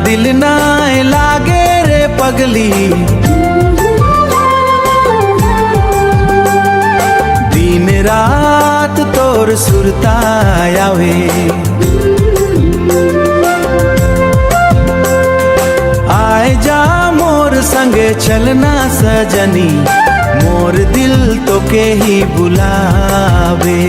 दिल ना लागे रे पगली, दिन रात तोर सुरता आवे। आए जा मोर संगे चलना सजनी, मोर दिल तो के ही बुलावे।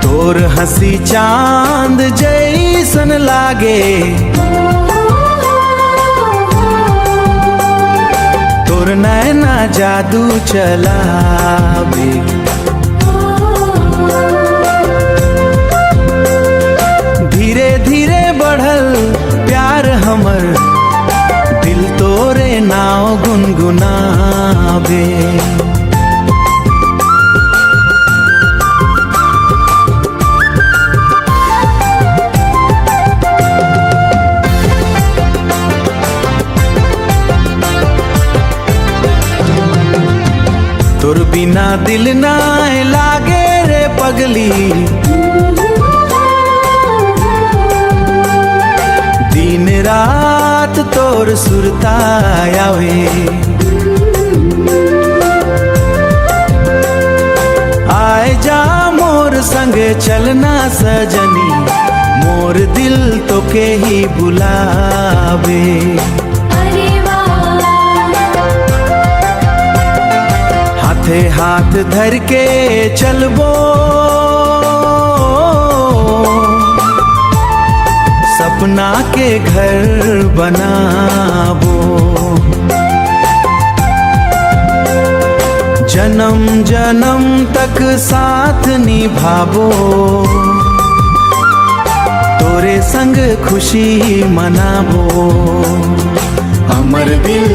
तोर हंसी चांद जैसन लागे, तोर नैना जादू चलावे। धीरे धीरे बढ़ल प्यार हमर, दिल तोरे नाव गुनगुनावे। तोर बिना दिल ना लागे रे पगली, दिन रात तोर सुरता आवे। आए जा मोर संगे चलना सजनी, मोर दिल तो के ही बुलावे। हाथे हाथ धर के चलबो, सपना के घर बनाबो। जन्म जन्म तक साथ निभाबो, तोरे संग खुशी मनाबो। हमर दिल